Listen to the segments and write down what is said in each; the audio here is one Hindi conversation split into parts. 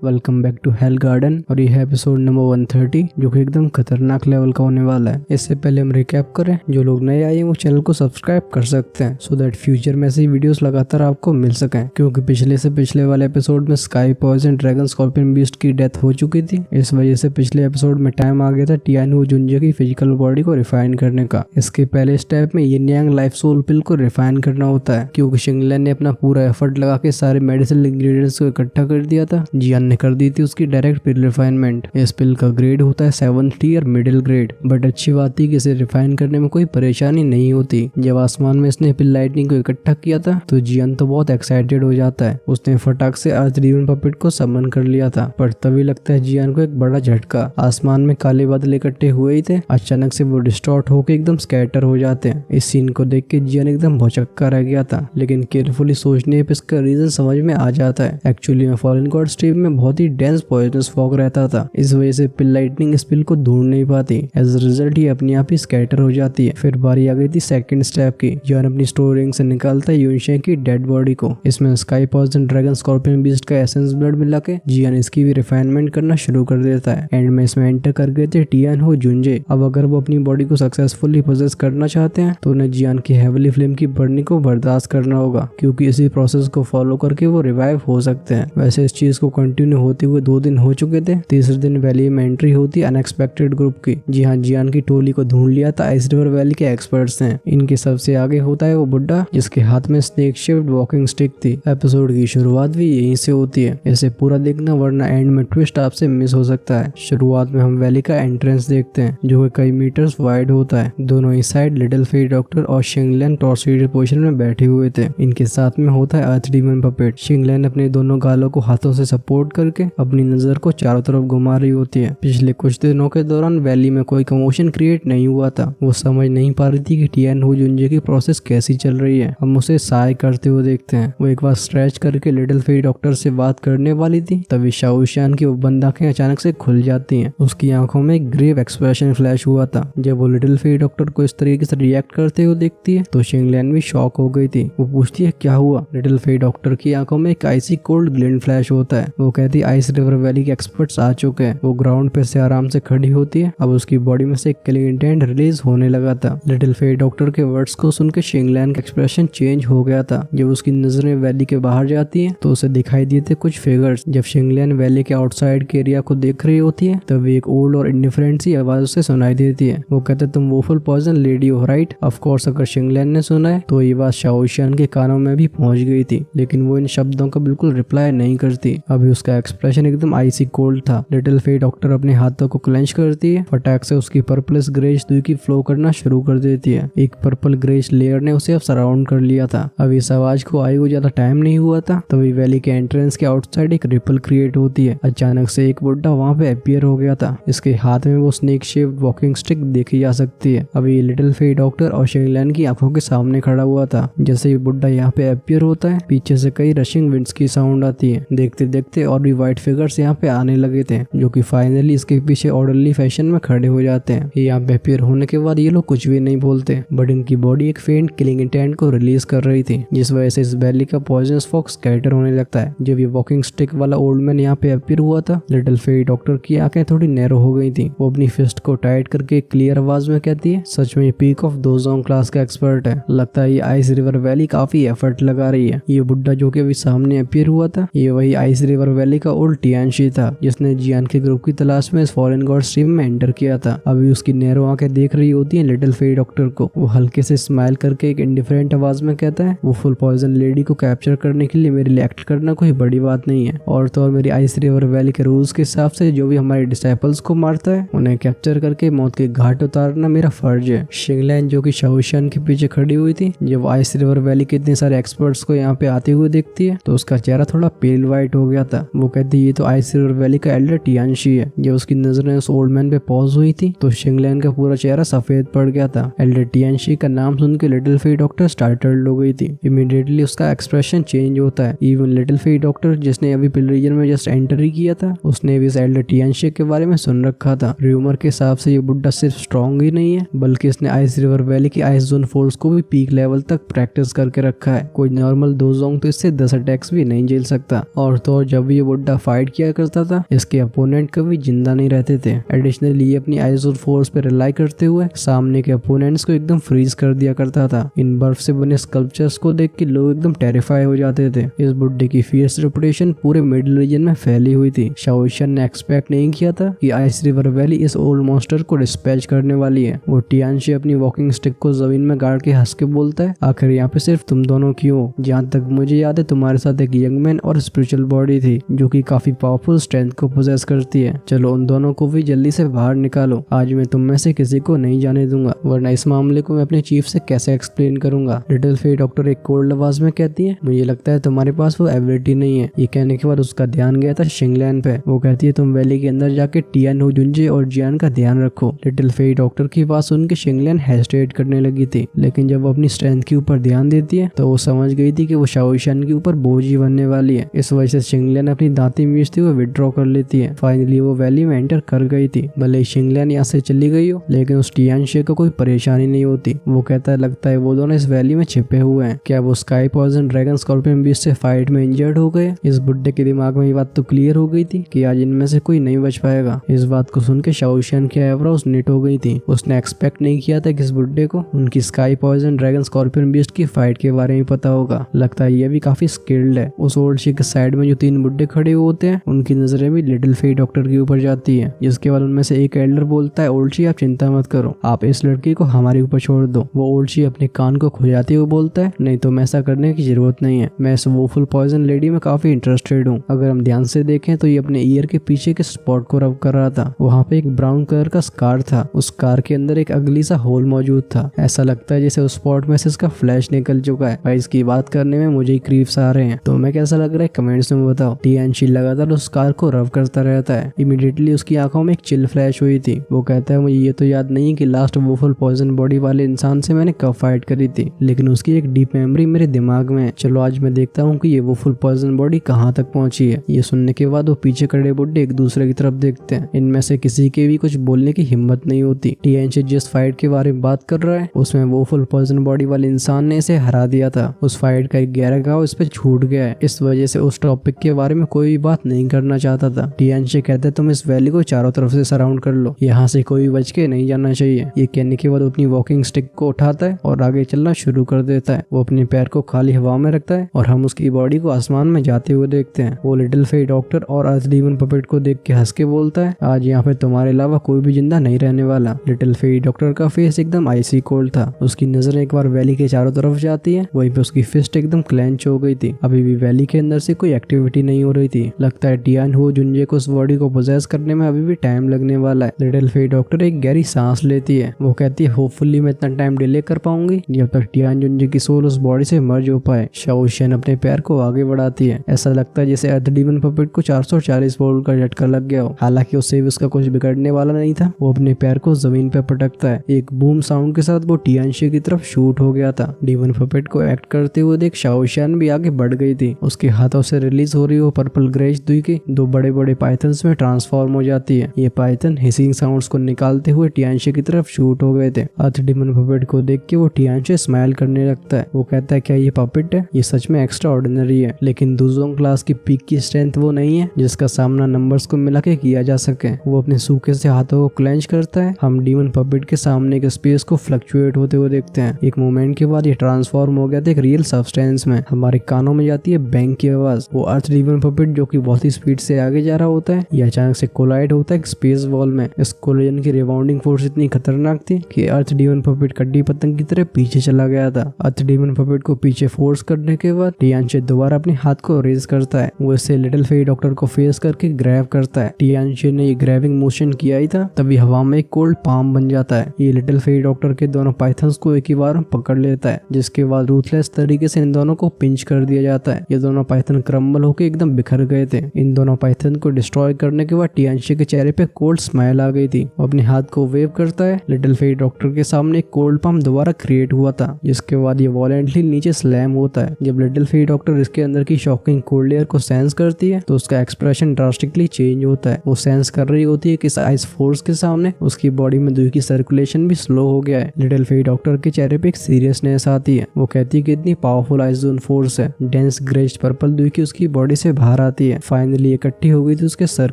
Welcome back to hell garden और ये है एपिसोड नंबर 130 जो कि एकदम खतरनाक लेवल का होने वाला है। इससे पहले हम रिकैप करें, जो लोग नए आए हैं वो चैनल को सब्सक्राइब कर सकते हैं सो दैट फ्यूचर में ऐसी वीडियोस लगातार आपको मिल सकें, क्योंकि पिछले से पिछले वाले एपिसोड में sky poison dragon scorpion beast की डेथ हो चुकी थी। इस वजह से पिछले एपिसोड में टाइम आ गया था टियानू जुंजे की फिजिकल बॉडी को रिफाइन करने का। इसके पहले स्टेप में यिन यांग लाइफ सोल पिल को रिफाइन करना होता है, क्योंकि शिंगलैन ने अपना पूरा एफर्ट लगा के सारे मेडिसिनल इंग्रेडिएंट्स को इकट्ठा कर दिया था। जियान ने कर दी थी उसकी डायरेक्ट पिल रिफाइनमेंट। इस पिल का ग्रेड होता है 7th tier middle grade, but अच्छी बात थी कि इसे रिफाइन करने में कोई परेशानी नहीं होती। जब आसमान में इसने पिल लाइटनिंग को इकट्ठा किया था तो जियान तो बहुत एक्साइटेड हो जाता है। उसने फटाक से अर्थ ड्रीमन पपेट को समन कर लिया था, पर तभी लगता है जियान को एक बड़ा झटका। आसमान में काले बादल इकट्ठे हुए ही थे, अचानक से वो डिस्टॉर्ट होकर एकदम स्कैटर हो जाते हैं। इस सीन को देख के जियान एकदम भौचक्का रह गया था, लेकिन केयरफुली सोचने पे इसका रीजन समझ में आ जाता है। एक्चुअली में फॉलन गॉड स्ट्रीम में बहुत ही डेंस पॉइजनस फॉग रहता था, इस वजह से पिल लाइटनिंग इस पिल को ढूंढ नहीं पाती। एज रिजल्ट ही अपने आप ही स्कैटर हो जाती है। फिर बारी आ गई थी सेकंड स्टेप की। जियान अपनी स्टोरिंग से निकालता है यूनशे की डेड बॉडी को। इसमें sky poison dragon scorpion beast का एसेंस ब्लड मिला के जियान इसकी भी रिफाइनमेंट करना शुरू कर देता है। एंड में इसमें एंटर कर गए थे टियानू जुंजे। अब अगर वो अपनी बॉडी को सक्सेसफुली पोजेस करना चाहते हैं तो उन्हें जियान की हेवली फ्लेम की बर्निंग को बर्दाश्त करना होगा, क्योंकि इसी प्रोसेस को फॉलो करके वो रिवाइव हो सकते हैं। वैसे इस चीज को कंटिन्यू होते हुए 2 दिन हो चुके थे। तीसरे दिन वैली में एंट्री होती है अनएक्सपेक्टेड ग्रुप की। जी हाँ, जियान की टोली को ढूंढ लिया था आइस रिवर वैली के एक्सपर्ट्स हैं। इनके सबसे आगे होता है वो बुड्ढा जिसके हाथ में स्नेक शेप्ड वॉकिंग स्टिक थी। एपिसोड की शुरुआत भी यहीं से होती है। इसे पूरा देखना, वरना एंड में ट्विस्ट आपसे मिस हो सकता है। शुरुआत में हम वैली का एंट्रेंस देखते हैं जो कई मीटर्स वाइड होता है। दोनों ही साइड लिटिल फेई डॉक्टर और शिंगलैन टॉर्सिडेड पोजीशन में बैठे हुए थे। इनके साथ में होता है अर्थ डीमन पपेट। शिंगलैन अपने दोनों गालों को हाथों से सपोर्ट करके अपनी नजर को चारों तरफ घुमा रही होती है। पिछले कुछ दिनों के दौरान वैली में कोई कमोशन क्रिएट नहीं हुआ था। वो समझ नहीं पा रही थी कि टियानू जुंजे की प्रोसेस कैसी चल रही है। हम उसे साय करते हुए देखते हैं। वो एक बार स्ट्रेच करके लिटिल फेई डॉक्टर से बात करने वाली थी, तभी शाओशियान की वो बंद आंखें अचानक से खुल जाती हैं। उसकी आंखों में ग्रेव एक्सप्रेशन फ्लैश हुआ था। जब वो लिटिल फेई डॉक्टर को इस तरीके से रिएक्ट करते हुए देखती है तो शिंगलैन भी शॉक हो गई थी। वो पूछती है क्या हुआ। लिटिल फेई डॉक्टर की आंखों में एक आइसी कोल्ड ग्लिंट फ्लैश होता है। वो कहती है आइस रिवर वैली के एक्सपर्ट्स आ चुके हैं। वो ग्राउंड पे से आराम से खड़ी होती है। अब उसकी बॉडी में से एक क्लिंटेंट रिलीज होने लगा था। लिटिल फेई डॉक्टर के वर्ड्स को सुन के शिंगलैन का एक्सप्रेशन चेंज हो गया था। जब उसकी नजरें वैली के बाहर जाती है तो उसे दिखाई दिए थे कुछ फिगर्स। जब शिंगलैन वैली के आउटसाइड के एरिया को देख रही होती है तब एक ओल्ड और इंडिफरेंट सी आवाज उसे सुनाई देती है। वो कहते तुम वोफुल पॉइजन लेडी हो राइट। ऑफ कोर्स अगर शिंगलैन ने सुना है तो ये बात शाओशियान के कानों में भी पहुंच गई थी, लेकिन वो इन शब्दों का बिल्कुल रिप्लाई नहीं करती। अभी उसका एक्सप्रेशन एकदम आइसी कोल्ड था। लिटिल फेई डॉक्टर अपने हाथों को क्लेंच करती है। फटाक से उसकी पर्पलिश ग्रेश दूई की फ्लो करना शुरू कर देती है। एक पर्पल ग्रेश लेयर ने उसे अब सराउंड कर लिया था। अब इस आवाज को आए हुए ज्यादा टाइम नहीं हुआ था, तभी वैली के एंट्रेंस के आउटसाइड एक रिपल क्रिएट होती है। अचानक से एक बुड्ढा वहाँ पे अपीयर हो गया था। इसके हाथ में वो स्नेक शेप्ड वॉकिंग स्टिक देखी जा सकती है। अभी लिटिल फेई डॉक्टर और शिंगलैन की आंखों के सामने खड़ा हुआ था। जैसे ही बुड्ढा यहाँ पे अपीयर होता है पीछे से कई रशिंग विंड्स की साउंड आती है। देखते देखते और भी व्हाइट फिगर्स यहाँ पे आने लगे थे, जो कि फाइनली इसके पीछे ऑर्डरली फैशन में खड़े हो जाते हैं। यहाँ पे अपीयर होने के बाद ये लोग कुछ भी नहीं बोलते, बट इनकी बॉडी एक फेंट किलिंग इंटेंट को रिलीज कर रही थी, जिस वजह से इस वैली का पॉइजनस फॉग स्कैटर होने लगता है। जब ये वॉकिंग स्टिक वाला ओल्ड मैन यहाँ पे अपीयर हुआ था, लिटिल फेई डॉक्टर की आंखें थोड़ी नैरो हो गई थी। वो अपनी फिस्ट को टाइट करके क्लियर आवाज में कहती है सच में ये पीक ऑफ दोजोंग क्लास का एक्सपर्ट है। लगता है ये आइस रिवर वैली काफी एफर्ट लगा रही है। ये बुड्ढा जो कि अभी सामने अपीयर हुआ था ये वही आइस रिवर वैली का ओल्ड टियानशी था, जिसने जियान के ग्रुप की तलाश में इस फॉरेन गॉड स्ट्रीम में एंटर किया था। अभी उसकी नैरो आंखें देख रही होती हैं लिटिल फेई डॉक्टर को। वो हल्के से स्माइल करके एक इंडिफरेंट आवाज में कहता है वो फुल पॉइजन लेडी को कैप्चर करने के लिए मेरे लिए एक्ट करना कोई बड़ी बात नहीं है, और तो और मेरी आइस रिवर वैली के रूल्स के हिसाब से जो भी हमारे डिसाइपल्स को मारता है उन्हें कैप्चर करके मौत के घाट उतारना मेरा फर्ज है। शिंगलैन जो कि शाओशियान के पीछे खड़ी हुई थी, जब आइस रिवर वैली के इतने सारे एक्सपर्ट्स को यहाँ पे आते हुए देखती है तो उसका चेहरा थोड़ा पेल व्हाइट हो गया था। वो कहती है ये तो आइस रिवर वैली का एल्डर टियानशी है। जब उसकी नजरें उस ओल्ड मैन पे पॉज हुई थी तो शिंगलैन का पूरा चेहरा सफेद पड़ गया था। एल्डर टियानशी का नाम सुन के लिटिल फेई डॉक्टर स्टार्टल्ड हो गई थी। इमीडिएटली उसका एक्सप्रेशन चेंज होता है। इवन लिटिल फेई डॉक्टर जिसने अभी पिल रीजन में जस्ट एंटर ही किया था उसने भी इस एल्डर टियानशी के बारे में सुन रखा था। रूमर के हिसाब से ये बुड्ढा सिर्फ स्ट्रॉन्ग ही नहीं है बल्कि इसने आइस रिवर वैली की आइस जोन फोर्स को भी पीक लेवल तक प्रैक्टिस करके रखा है। कोई नॉर्मल दोजोंग तो इससे 10 अटैक्स भी नहीं झेल सकता। और तो और जब ये बुड्ढा फाइट किया करता था, इसके अपोनेंट कभी जिंदा नहीं रहते थे। एडिशनली ये अपनी आइज और फोर्स पे रिलाई करते हुए सामने के अपोनेंट्स को एकदम फ्रीज कर दिया करता था। इन बर्फ से बने स्कल्पचर्स को देख के लोग एकदम टेरिफाई हो जाते थे। इस बुड्ढे की फियर्स रेपुटेशन पूरे मिडिल रीजन में फैली हुई थी। शाओशियन ने एक्सपेक्ट नहीं किया था कि आइस रिवर वैली इस ओल्ड मॉन्स्टर को डिस्पैच करने वाली है। वो टियानशी अपनी वॉकिंग स्टिक को जमीन में गाड़ के हंस के बोलता है, आखिर यहाँ पे सिर्फ तुम दोनों क्यों हो? जहाँ तक मुझे याद है तुम्हारे साथ एक यंग मैन और स्पिरिचुअल बॉडी थी जो कि काफी पावरफुल स्ट्रेंथ को पोजेस करती है। चलो उन दोनों को भी जल्दी से बाहर निकालो। आज मैं तुम में से किसी को नहीं जाने दूंगा, वरना इस मामले को मैं अपने चीफ से कैसे एक्सप्लेन करूंगा। लिटिल फेई डॉक्टर एक कोल्ड आवाज में कहती है, मुझे लगता है तुम्हारे पास वो एबिलिटी नहीं है। ये कहने के बाद उसका ध्यान गया था शिंगलैन पे। वो कहती है, तुम वैली के अंदर जाके टियान हो जुंजे और जियान का ध्यान रखो। लिटिल फेई डॉक्टर की बात सुन के शिंगलैन हेजिटेट करने लगी थी, लेकिन जब वो अपनी स्ट्रेंथ के ऊपर ध्यान देती है तो वो समझ गई थी कि वो शाओशियन के ऊपर बोझ ही बनने वाली है। इस वजह से शिंगलैन अपनी दांती मीचते हुए विड्रॉ कर लेती है। फाइनली वो वैली में एंटर कर गई थी। भले ही शिंगलैन यहाँ से चली गई हो, लेकिन उस टियानशे को कोई परेशानी नहीं होती। वो कहता है, लगता है वो दोनों इस वैली में छिपे हुए हैं। क्या वो sky poison dragon scorpion beast से फाइट में इंजर्ड हो गए? इस बुड्ढे के दिमाग में ये बात तो क्लियर हो गई थी कि आज इनमें से कोई नहीं बच पाएगा। इस बात को सुन के शाओशियन की आईब्रोज निट हो गई थी। उसने एक्सपेक्ट नहीं किया था कि इस बुड्ढे को उनकी sky poison dragon scorpion beast की फाइट के बारे में पता होगा। लगता है ये भी काफी स्किल्ड है। उस ओल्ड शी के साइड में जो 3 बुड्ढे खड़े होते हैं, उनकी नजरें भी लिटिल फेई डॉक्टर के ऊपर जाती है। जिसके बाद उनमें से एक एल्डर बोलता है, ओल्ड शी आप चिंता मत करो, आप इस लड़की को हमारे ऊपर छोड़ दो। वो ओल्ड शी अपने कान को खुजाते हुए बोलता है, नहीं तो ऐसा करने की जरूरत नहीं है, मैं इस वोफुल पॉइजन लेडी में काफी इंटरेस्टेड हूँ। अगर हम ध्यान से देखें तो ये अपने ईयर के पीछे के स्पॉट को रब कर रहा था। वहाँ पे एक ब्राउन कलर का स्कार था। उस स्कार के अंदर एक अगली सा होल मौजूद था। ऐसा लगता है जैसे उस स्पॉट में से इसका फ्लैश निकल चुका है। भाई इसकी बात करने में मुझे क्रीप्स आ रहे हैं। तो मैं कैसा लग रहा है कमेंट्स में बताओ। टियानशी लगातार उस स्कार को रब करता रहता है। इमीडिएटली उसकी आंखों में एक चिल फ्लैश हुई थी। वो कहता है, मुझे ये तो याद नहीं कि लास्ट वोफुल पॉइजन बॉडी वाले इंसान से मैंने कब फाइट करी थी, लेकिन उसकी एक डीप मेमोरी मेरे दिमाग में है। चलो आज मैं देखता हूँ कि ये वोफुल पॉइजन बॉडी कहाँ तक पहुंची है। ये सुनने के बाद वो पीछे खड़े बुड्ढे एक दूसरे की तरफ देखते हैं। इनमें से किसी के भी कुछ बोलने की हिम्मत नहीं होती। टियानशी जिस फाइट के बारे में बात कर रहा है उसमें वोफुल पॉइजन बॉडी वाले इंसान ने इसे हरा दिया था। उस फाइट का एक गहरा घाव इस पे छूट गया है। इस वजह से उस टॉपिक के बारे में कोई भी बात नहीं करना चाहता था। टियानशी कहता है, तुम इस वैली को चारों तरफ से सराउंड कर लो, यहाँ से कोई बच के नहीं जाना चाहिए। ये कहने के बाद अपनी वॉकिंग स्टिक को उठाता है और आगे चलना शुरू कर देता है। वो अपने पैर को खाली हवा में रखता है और हम उसकी बॉडी को आसमान में जाते हुए देखते हैं। वो लिटिल फेई डॉक्टर और अर्थ डीमन पपेट को देख के हंस के बोलता है, आज यहाँ पे तुम्हारे अलावा कोई भी जिंदा नहीं रहने वाला। लिटिल फेई डॉक्टर का फेस एकदम आइसी कोल्ड था। उसकी नजर एक बार वैली के चारों तरफ जाती है। वहीं पे उसकी फिस्ट एकदम क्लेंच हो गई थी। अभी भी वैली के अंदर से कोई एक्टिविटी नहीं हो रही थी। लगता है टियान हो जुंजे को उस बॉडी को पोजेस करने में अभी भी टाइम लगने वाला है। लिटिल फेई डॉक्टर एक गहरी सांस लेती है। वो कहती है, होपफुली मैं इतना टाइम डिले कर पाऊंगी जब तक टियान जुंजे की सोल उस बॉडी से मर्ज हो पाए। शाओशियन अपने पैर को आगे बढ़ाती है। ऐसा लगता है जैसे अर्थ डीमन पपेट को 440 वोल्ट का झटका लग गया हो। हालांकि उससे भी उसका कुछ बिगड़ने वाला नहीं था। वो अपने पैर को जमीन पे पटकता है। एक बूम साउंड के साथ वो टियानशी की तरफ शूट हो गया था। डीमन पपेट को एक्ट करते हुए देख शाओशियन भी आगे बढ़ गई थी। उसके हाथों से रिलीज हो रही वो पर्पल ग्रेज दुई के 2 बड़े-बड़े पाइथन्स में ट्रांसफॉर्म हो जाती है। ये पाइथन हिसिंग साउंड्स को निकालते हुए टियानशी की तरफ शूट हो गए थे। अर्थ डीमन पपेट को देख के वो टियानशी स्माइल करने लगता है। वो कहता है, क्या ये पपेट है? ये सच में एक्स्ट्रा ऑर्डिनरी है, लेकिन दूसरों क्लास की पीक की स्ट्रेंथ वो नहीं है जिसका सामना नंबर्स को मिला के किया जा सके। वो अपने सूखे से हाथों को क्लेंच करता है। हम डीमन पपेट के सामने के स्पेस को फ्लक्चुएट होते हुए देखते हैं। एक मोमेंट के बाद ये ट्रांसफॉर्म हो गया था एक रियल सब्सटेंस में। हमारे कानों में जाती है बैंग की आवाज। वो अर्थ डीमन पपेट जो कि बहुत ही स्पीड से आगे जा रहा होता है, ये अचानक से कोलाइड होता है एक स्पेस वॉल में। इस कोलिजन की रिबाउंडिंग फोर्स इतनी खतरनाक थी कि अर्थ डीमन पपेट कड्डी पतंग की तरह पीछे चला गया था। अर्थ डीमन पपेट को पीछे फोर्स करने के बाद टियानशी दोबारा अपने हाथ को रेज करता है। वो इससे लिटिल फेई डॉक्टर को फेस करके ग्रैब करता है। टियानशी ने ये ग्रैबिंग मोशन किया ही था, तभी हवा में एक कोल्ड पाम बन जाता है। ये लिटिल फेई डॉक्टर के दोनों पाइथन्स को एक ही बार में पकड़ लेता है, जिसके बाद रूथलेस तरीके से इन दोनों को पिंच कर दिया जाता है। ये दोनों पाइथन क्रम्बल होकर एकदम बिखर गए थे। इन दोनों पाइथन को डिस्ट्रॉय करने के बाद टियानशी के चेहरे पे कोल्ड स्माइल आ गई थी। वो अपने हाथ को वेव करता है। लिटिल फेई डॉक्टर के सामने एक कोल्ड पाम दोबारा क्रिएट हुआ था, जिसके बाद ये वॉलेंटली नीचे स्लैम होता है। जब लिटिल फेई डॉक्टर इसके अंदर की शॉकिंग कोल्ड एयर को सेंस करती है तो उसका एक्सप्रेशन ड्रास्टिकली चेंज होता है। वो सेंस कर रही होती है कि इस आइस फोर्स के सामने उसकी बॉडी में दूध की सर्कुलेशन भी स्लो हो गया है। लिटिल फेई डॉक्टर के चेहरे पे एक सीरियसनेस आती है। वो कहती है कि इतनी पावरफुल आइस जोन फोर्स है। डेंस ग्रेस्ड पर्पल दूध की उसकी बॉडी से बाहर आती है। फाइनली इकट्ठी हो गई थी उसके सर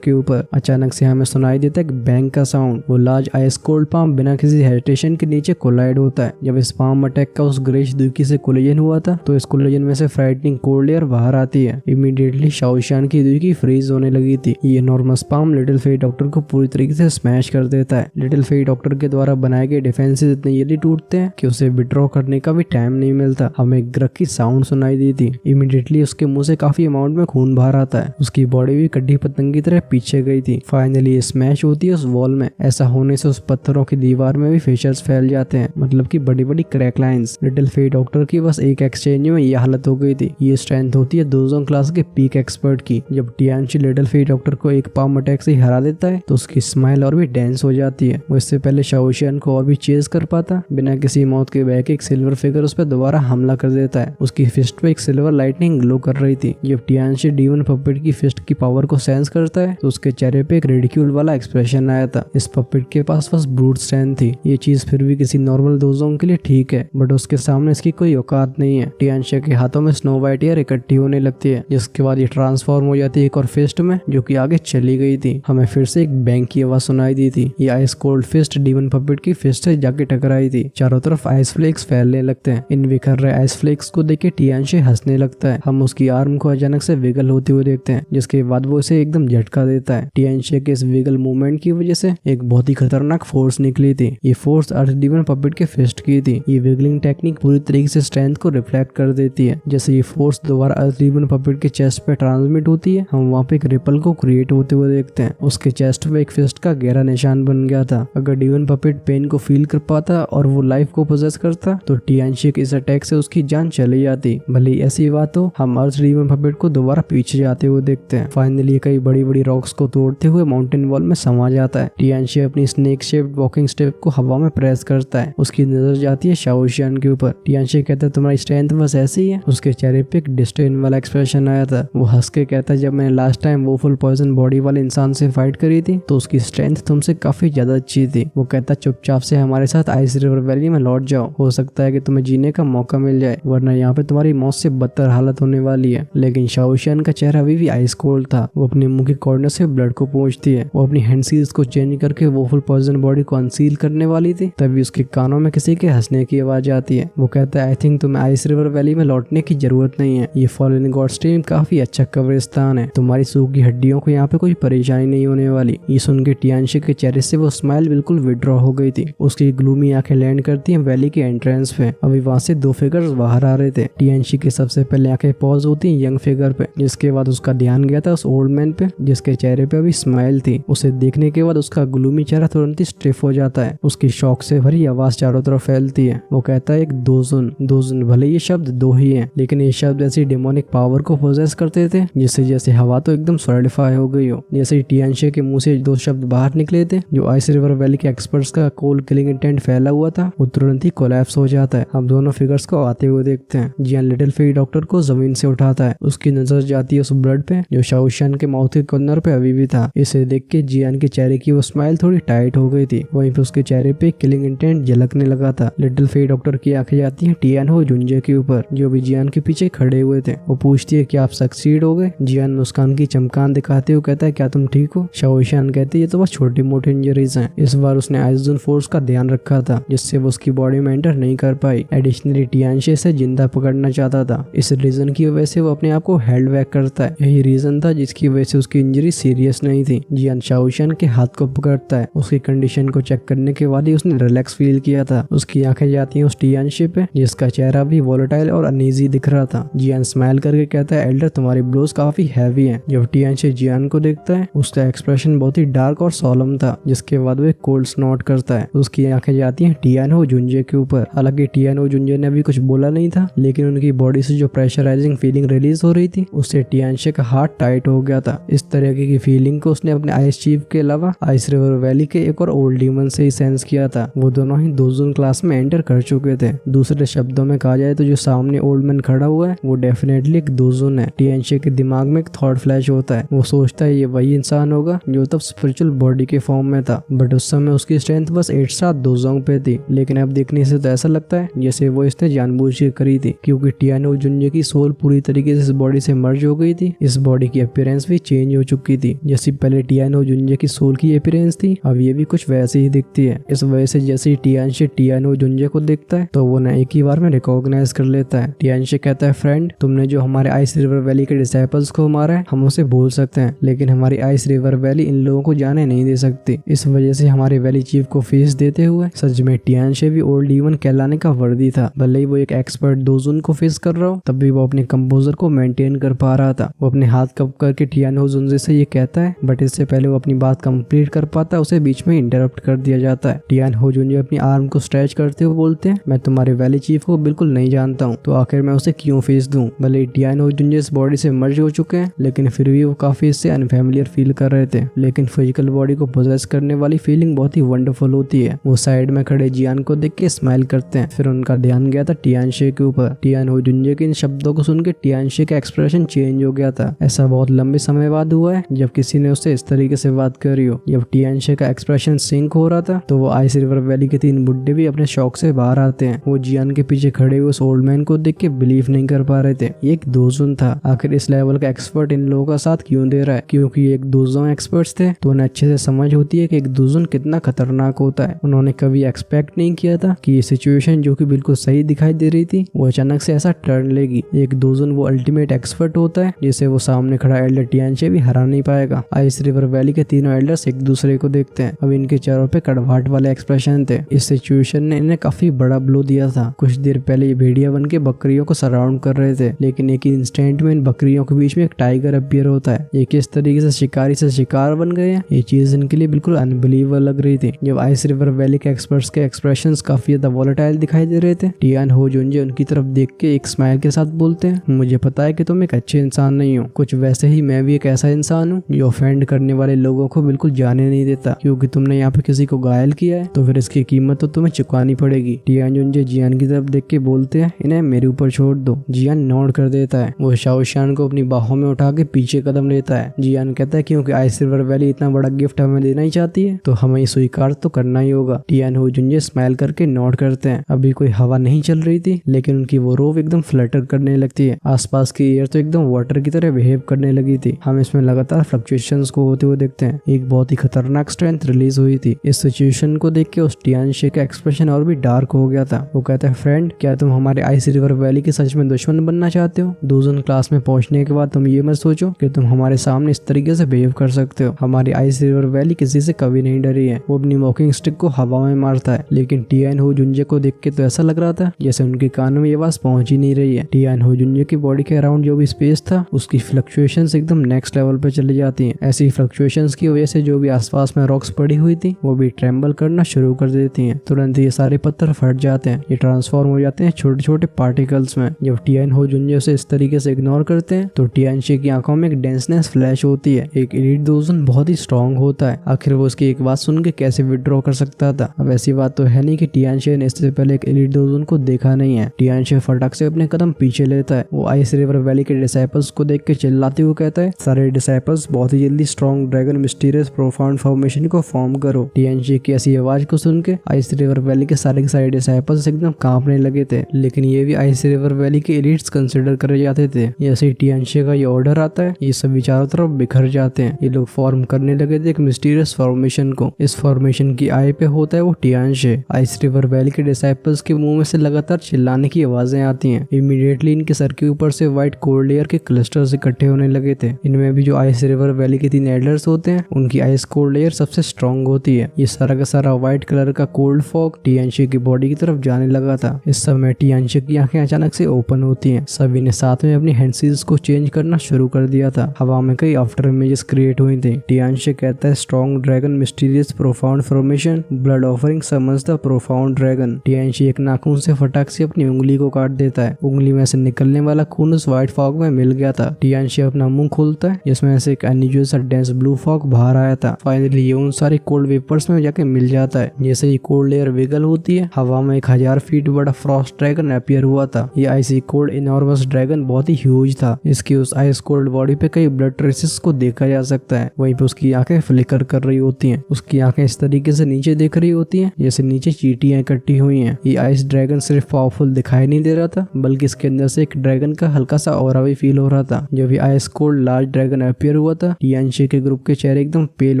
के ऊपर। अचानक से हमें सुनाई देता है एक बैंग का साउंड। वो लार्ज आइस कोल्ड पाम बिना किसी हेजिटेशन के नीचे कोलाइड होता है। जब इस पाम अटैक का उस ग्रेश दुकी से कोलिजन हुआ था तो इस कोलिजन में से फ्राइटनिंग कोल्ड एयर बाहर आती है। इमीडिएटली शाओशियान की दुकी फ्रीज होने लगी थी। ये enormous palm little Fei doctor को पूरी तरीके से स्मैश कर देता है। लिटिल फेई डॉक्टर के द्वारा बनाए गए डिफेंसेस इतने जल्दी टूटते हैं कि उसे विड्रॉ करने का भी टाइम नहीं मिलता। हमें एक ग्रक की साउंड सुनाई दी थी। इमीडिएटली उसके मुंह से काफी अमाउंट में खून बाहर आता है। उसकी बॉडी भी कड्डी पतंग की तरह पीछे गई थी। फाइनली ये स्मैश होती है उस वॉल में। ऐसा होने से उस पत्थरों की दीवार में भी फिशर्स फैल जाते हैं, मतलब की बड़ी बड़ी crack lines. Little Fei doctor की बस एक एक्सचेंज में ये हालत हो गई थी। ये स्ट्रेंथ होती है दोजोंग क्लास के पीक एक्सपर्ट की। जब टियानशी लिटिल फेई डॉक्टर को एक पाम अटैक से हरा देता है तो उसकी स्माइल और भी डेंस हो जाती है। वो इससे पहले शाओशियान को और भी चेज कर पाता, बिना किसी मौत के बह के एक सिल्वर फिगर उस पर दोबारा हमला कर देता है। उसकी फिस्ट पे एक सिल्वर लाइटनिंग ग्लो कर रही थी। जब टियानशी डीमन पपेट की फिस्ट की पावर को सेंस करता है तो उसके चेहरे पे एक रिडिक्यूल वाला एक्सप्रेशन आया था। इस पपेट के पास बस ब्रूट स्ट्रेंथ थी। ये चीज फिर भी किसी नॉर्मल दोजोंग के लिए ठीक है, बट उसके सामने इसकी कोई औकात नहीं है। टियानशी के हाथों में स्नो वाइट एयर इकट्ठी होने लगती है, जिसके बाद ये ट्रांसफॉर्म हो जाती है एक और फिस्ट में, जो कि आगे चली गई थी। हमें फिर से एक बैंग की आवाज सुनाई दी थी। ये ice cold fist demon puppet की फिस्ट से जाके टकराई थी। चारों तरफ आइस फ्लेक्स फैलने लगते हैं। इन बिखर रहे आइस फ्लेक्स को देख के टियानशी हंसने लगता है। हम उसकी आर्म को अचानक से विगल होते हुए देखते हैं, जिसके बाद वो इसे एकदम झटका देता है। टियानशी के इस विगल मूवमेंट की वजह से एक बहुत ही खतरनाक फोर्स निकली थी। ये फोर्स अर्थ डीमन पपेट के फिस्ट की थी। ये विगलिंग टेक्निक पूरी तरीके से स्ट्रेंथ को रिफ्लेक्ट कर देती है। जैसे ये फोर्स दोबारा अर्थ डीमन पपेट के चेस्ट पे ट्रांसमिट होती है, हम वहाँ पे एक रिपल को क्रिएट होते हुए देखते हैं। उसके चेस्ट पे एक फिस्ट का गहरा निशान बन गया था। अगर डीमन पपेट पेन को फील कर पाता और वो लाइफ को पोजेस करता तो टियानशी के इस अटैक से उसकी जान चली जाती। भले ऐसी बात हो, हम अर्थ डीमन पपेट को दोबारा पीछे जाते हुए देखते हैं। फाइनली कई बड़ी बड़ी रॉक्स को तोड़ते हुए माउंटेन वॉल में समा जाता है। टियानशी अपनी स्नेक शेप्ड वॉकिंग स्टेप को हवा में प्रेस करता है। उसकी नजर जाती है शाओशियान के ऊपर। टियानशी कहता है तुम्हारी स्ट्रेंथ बस ऐसी है। उसके चेहरे पे एक डिस्डेन वाला एक्सप्रेशन आया था। वो हंस के कहता है जब मैंने लास्ट टाइम वो फुल पॉइजन बॉडी वाले इंसान से फाइट करी थी तो उसकी स्ट्रेंथ तुमसे काफी ज्यादा अच्छी थी। वो कहता है चुपचाप से हमारे साथ आइस रिवर वैली में लौट जाओ, हो सकता है कि तुम्हें जीने का मौका मिल जाए, वरना यहाँ पे तुम्हारी मौत से बदतर हालत होने वाली है। लेकिन शाओशियान का चेहरा अभी भी आइस कोल्ड था। वो अपने मुंह के कॉर्नर से ब्लड को पहुंचती है। वो अपनी हैंड सील्स को चेंज करके वो फुल पॉइजन बॉडी को अनसील करने वाली थी, तभी उसके कानों में किसी के हंसने की आवाज आती है। वो कहता है आई थिंक तुम्हें आइस रिवर वैली में लौटने की जरूरत नहीं है। ये फॉलन गॉड स्ट्रीम काफी अच्छा कब्रिस्तान है। तुम्हारी सूखी हड्डियों को यहाँ पे कोई परेशानी नहीं होने वाली। ये सुन के टियानशी के चेहरे से वो स्माइल बिल्कुल विड्रॉ हो गई थी। उसकी ग्लूमी आंखें लैंड करती हैं वैली के एंट्रेंस पे। अभी वहाँ से दो फिगर्स बाहर आ रहे थे। टियानशी की सबसे पहले आंखें पॉज होती हैं यंग फिगर पे, जिसके बाद उसका ध्यान गया था उस ओल्ड मैन पे, जिसके चेहरे पे अभी स्माइल थी। उसे देखने के बाद उसका ग्लूमी चेहरा तुरंत ही स्टिफ हो जाता है। उसकी शॉक से भरी आवाज चारों तरफ फैलती है। वो कहता है एक दोजन भले ये शब्द दो ही है, लेकिन ये शब्द ऐसी डेमोनिक पावर को पोजेस करते थे जिससे जैसे हवा तो एकदम सॉलिडिफाई हो गई हो। जैसे टियानशी के मुंह से दो शब्द बाहर निकले थे, जो आइस रिवर वैली के एक्सपर्ट्स का कोल्ड किलिंग इंटेंट फैला हुआ था, वो तुरंत ही कोलैप्स हो जाता है। हम दोनों फिगर्स को आते हुए देखते हैं। जियान लिटिल फेई डॉक्टर को जमीन से उठाता है। उसकी नजर जाती है उस ब्लड पे जो शाओशियान के माउथ के कॉर्नर पे अभी भी था। इसे देख के जियान के चेहरे की वो स्माइल थोड़ी टाइट हो गई थी। वहीं पे उसके चेहरे पे किलिंग इंटेंट झलकने लगा था। लिटिल फेई डॉक्टर की आंखें जाती हैं टियान हो जुंजे के ऊपर, जो भी जियान के पीछे खड़े हुए थे। वो पूछती है क्या आप सक्सीड हो गए? जियान मुस्कान की चमकान दिखाते हुए कहता है क्या तुम ठीक हो? शाओशियान कहती है ये तो बस छोटी मोटी इंजरीज हैं। इस बार उसने आइसजोन फोर्स का ध्यान रखा था, जिससे वो उसकी बॉडी में एंटर नहीं कर पाई। एडिशनली टियानशी से जिंदा पकड़ना चाहता था। इस रीजन की वजह से वो अपने आप को हेल्ड बैक करता है। यही रीजन था जिसकी वजह से उसकी इंजरी सीरियस नहीं थी। जियान शाओशियान के हाथ को पकड़ता है। उसकी कंडीशन को चेक करने के बाद ही उसने रिलैक्स फील किया था। उसकी आंखें जाती हैं उस टियानशी पे, जिसका चेहरा भी वोलेटाइल और अनईजी दिख रहा था। जियान स्माइल करके कहता है एल्डर तुम्हारी ब्लोज काफी हैवी हैं। जब टियानशी जियान को देखता है उसका एक्सप्रेशन बहुत ही डार्क और सोलम था, जिसके बाद वो एक कोल्ड स्नॉट करता है। उसकी आंखें जाती हैं टियान हो जुंजे के ऊपर। हालांकि टियान हो जुंजे ने अभी कुछ बोला नहीं था, लेकिन उनकी बॉडी से जो प्रेशराइजिंग फीलिंग रिलीज हो रही थी उससे टियानशी का हार्ट टाइट हो गया था। इस तरह की फीलिंग को उसने अपने आइस चीफ के अलावा आइस रिवर वैली के एक और ओल्ड डीमन से ही सेंस किया था। वो दोनों ही दोजन क्लास में एंटर कर चुके थे। दूसरे शब्दों में कहा जाए तो जो सामने ओल्ड मैन खड़ा हुआ है वो डेफिनेटली एक दोजन है। टियानशी के दिमाग में एक थॉट फ्लैश होता है। वो सोचता है ये वही इंसान होगा जो तब स्पिरिचुअल बॉडी के फॉर्म में था, बट उस समय उसकी स्ट्रेंथ बस 8-7 दोजोंग पे थी। लेकिन अब देखने से तो ऐसा लगता है जैसे वो इसने जानबूझ के करी थी, क्योंकि टियानो जुन्जे की सोल पूरी तरीके से इस बॉडी से मर्ज हो गई गई थी। इस बॉडी की अपीयरेंस भी चेंज हो चुकी थी। जैसी पहले टियानो जुंजे की सोल की अपीयरेंस थी, अब ये भी कुछ वैसे ही दिखती है। इस वजह से जैसे ही टियानशे टियानो जुंजे को देखता है तो वो ना एक ही बार में रिकॉग्नाइज कर लेता है। टियानशे कहता है, फ्रेंड, तुमने जो हमारे आइस रिवर वैली के डिसाइपल्स को मारा है, हम उसे भूल सकते हैं, लेकिन हमारी आइस रिवर वैली इन लोगों को जाने नहीं दे सकती। इस वजह से हमारे वैली चीफ को फेस देते हुए सच में टियानशे भी ओल्ड ईवन कहलाने का वर्दी था। भले ही वो एक एक्सपर्ट दोजुन को फेस कर रहा हो, तब भी वो अपने कंपोजर को मेंटेन कर पा रहा था। वो अपने हाथ कप करके टियानो जुंजे से ये कहता है, बट इससे पहले वो अपनी बात कंप्लीट कर पाता है, उसे बीच में इंटरप्ट कर दिया जाता है। टियानो जुंजे अपनी आर्म को स्ट्रेच करते हुए बोलते हैं, मैं तुम्हारे वैली चीफ को बिल्कुल नहीं जानता हूँ, तो आखिर मैं उसे क्यों फेस दूं। भले टियानो जुंजे इस बॉडी से मर्ज हो चुके हैं, लेकिन फिर भी वो काफी इससे अनफैमिलियर फील कर रहे थे। लेकिन फिजिकल बॉडी को पोजेस करने वाली फीलिंग बहुत ही वंडरफुल होती है। वो साइड में खड़े जियान को देख के स्माइल करते हैं। फिर उनका ध्यान गया था टियानशे के ऊपर। टियानो जुंजे के इन शब्दों को सुन के टियानशे का एक्सप्रेशन चेंज हो गया था। ऐसा बहुत लंबे समय बाद हुआ है जब किसी ने उससे इस तरीके से बात करी हो। जब टियानशे का एक्सप्रेशन सिंक हो रहा था तो वो आइस रिवर वैली के 3 बुड्ढे भी अपने शौक से बाहर आते हैं। वो जियान के पीछे खड़े हुए उस ओल्ड मैन को देख के बिलीव नहीं कर पा रहे थे। ये एक दोजुन था, आखिर इस लेवल का एक्सपर्ट इन लोगों का साथ क्यों दे रहा है। क्योंकि ये एक दोजुन एक्सपर्ट्स थे तो उन्हें अच्छे से समझ होती है कि एक दोजुन कितना खतरनाक होता है। उन्होंने कभी एक्सपेक्ट नहीं किया था कि ये सिचुएशन जो कि बिल्कुल सही दिखाई दे रही थी वो अचानक से ऐसा टर्न लेगी। एक दोजुन वो अल्टीमेट एक्सपर्ट होता है जिसे वो सामने खड़ा एल्डर टियानशे भी हरा नहीं पाएगा। आइस रिवर वैली के तीनों एल्डर्स एक दूसरे को देखते हैं। अब इनके चेहरों पे कड़वाहट वाले एक्सप्रेशन थे। इस सिचुएशन ने इन्हें काफी बड़ा ब्लो दिया था। कुछ देर पहले ये भेड़िया बन के बकरियों को सराउंड कर रहे थे, लेकिन एक इंस्टेंट में इन बकरियों के बीच में एक टाइगर अपीयर होता है। ये किस तरीके से शिकारी से शिकार बन गए हैं, ये चीज इनके लिए बिल्कुल अनबिलीवेबल लग रही थी। जब आइस रिवर वैली के एक्सपर्ट्स के एक्सप्रेशंस काफी ज्यादा वॉलेटाइल दिखाई दे रहे थे, टियानो जुंजे उनकी तरफ देख के एक स्माइल के साथ बोलते हैं, मुझे पता है कि तुम एक अच्छे इंसान नहीं हो, कुछ वैसे ही मैं भी एक ऐसा इंसान हूँ जो ऑफेंड करने वाले लोगों को बिल्कुल जाने नहीं देता। क्योंकि तुमने यहाँ पे किसी को घायल किया है तो फिर इसकी कीमत तो तुम्हें चुकानी पड़ेगी। टियानो जुंजे जियान की तरफ देख के बोलते हैं, इन्हें मेरे ऊपर छोड़ दो। जियान नोड कर देता है। वो शाओशान को अपनी बाहों में उठा के पीछे कदम लेता है। जियान कहता है, क्योंकि आइस रिवर वैली इतना बड़ा गिफ्ट हमें देना ही चाहती है तो हमें स्वीकार तो करना ही होगा। टियानो जुंजे स्माइल करके नोड करते हैं। अभी कोई हवा नहीं चल रही थी, लेकिन उनकी वो रोब एकदम फ्लटर करने लगती है। आसपास की एयर तो एकदम वाटर की तरह बिहेव करने लगी थी। हम इसमें लगातार फ्लक्चुएशंस को होते हुए देखते हैं। एक बहुत ही खतरनाक स्ट्रेंथ रिलीज हुई थी। इस सिचुएशन को देख के उस टियानशे का एक्सप्रेशन और भी डार्क हो गया था। वो कहता है, फ्रेंड, क्या तुम हमारे आइस रिवर वैली के सच में दुश्मन बनना चाहते हो? दोजुन क्लास में पहुंचने के बाद तुम ये मत सोचो कि तुम हमारे सामने इस तरीके से बिहेव कर सकते हो। हमारी आइस रिवर वैली किसी से कभी नहीं डरी है। वो अपनी वॉकिंग स्टिक को हवा में मारता है, लेकिन टियानो जुंजे को देख के तो ऐसा लग रहा था जैसे उनके कानों में ये आवाज पहुंच ही नहीं रही है। टियानो जुंजे की बॉडी के अराउंड जो भी स्पेस था उसकी फ्लक्चुएशंस एकदम नेक्स्ट लेवल पे चली जाती हैं। ऐसी फ्लक्चुएशंस की वजह से जो भी आसपास में रॉक्स पड़ी हुई थी वो भी ट्रेम्बल करना शुरू कर देती हैं। तुरंत ये सारे पत्थर फट जाते हैं। ये ट्रांसफॉर्म हो जाते हैं छोटे छोटे पार्टिकल्स में। जब टियानो जुंजे उसे इस तरीके से इग्नोर करते हैं तो टियानशे की आंखों में एक डेंसनेस फ्लैश होती है। एक एलीट दोजुन बहुत ही स्ट्रॉन्ग होता है। आखिर वो उसकी एक बात सुन के कैसे विड्रॉ कर सकता था। अब ऐसी बात तो है नहीं कि टियानशे ने इससे पहले एक एलीट दोजुन को देखा नहीं है। टियानशे फटाक से अपने कदम पीछे लेता है। वो आइस रिवर वैली के डिसाइपल्स को देख के चिल्लाते हुए कहता है, सारे डिसाइपल्स बहुत ही जल्दी strong dragon mysterious profound formation को फॉर्म करो। टियानशे की ऐसी आवाज को सुन के आइस रिवर वैली के सारे डिसाइपल्स एकदम कांपने लगे थे, लेकिन ये भी आइस रिवर वैली के एलिट्स कंसिडर करे जाते थे। जैसे ही टियानशे का ये ऑर्डर आता है, ये सभी चारों तरफ बिखर जाते हैं। ये लोग फॉर्म करने लगे थे एक मिस्टीरियस फॉर्मेशन को। इस फॉर्मेशन की आई पे होता है वो टियानशे। आइस रिवर वैली के डिसाइपल्स के मुंह में से लगातार चिल्लाने की आवाजें आती हैं। इमीडिएटली इनके सर के ऊपर से व्हाइट कोल्ड एयर के क्लस्टर्स इकट्ठे होने लगे थे। इनमें भी जो आइस रिवर वैली के 3 एल्डर्स होते हैं उनकी आइस कोल्ड एयर सबसे स्ट्रॉन्ग होती है। ये सारा का सारा व्हाइट कलर का कोल्ड फॉग टियानशे की बॉडी की तरफ जाने लगा था। इस समय टियानशे की आंखें अचानक से ओपन होती हैं। सभी ने साथ में अपनी हैंडसीज को चेंज करना शुरू कर दिया था। हवा में कई आफ्टर इमेजेस क्रिएट हुई थी। टियानशे कहता है, strong dragon mysterious profound formation blood offering summons the profound dragon. Tianshe एक नाखून से फटाक से अपनी उंगली को काट देता है। उंगली में से निकलने वाला खून उस व्हाइट फॉग में मिल गया था। टियानशे अपना मुंह खोलता है जिसमें से एक अनयूजुअल सा डेंस ब्लू फॉग बाहर आया था। फाइनली ये उन सारे कोल्ड वेपर्स में जाके मिल जाता है। जैसे ही कोल्ड एयर विगल होती है, हवा में 1000 फीट बड़ा फ्रॉस्ट ड्रैगन अपीयर हुआ था। ये आइसी कोल्ड इनॉर्मस ड्रैगन बहुत ही ह्यूज था। इसकी उस आइस कोल्ड बॉडी पे कई ब्लड ट्रेसेस को देखा जा सकता है। वहीं पे उसकी आंखें फ्लिकर कर रही होती हैं। उसकी आंखें इस तरीके से नीचे देख रही होती हैं जैसे नीचे चींटियां इकट्ठी हुई हैं। ये आइस ड्रैगन सिर्फ पावरफुल दिखाई नहीं दे रहा था, बल्कि इसके अंदर से एक ड्रैगन का हल्का सा ऑरा भी फील हो रहा रहा था। जब ये ice cold large dragon appear हुआ था, टियानशी के ग्रुप के चेहरे एकदम पेल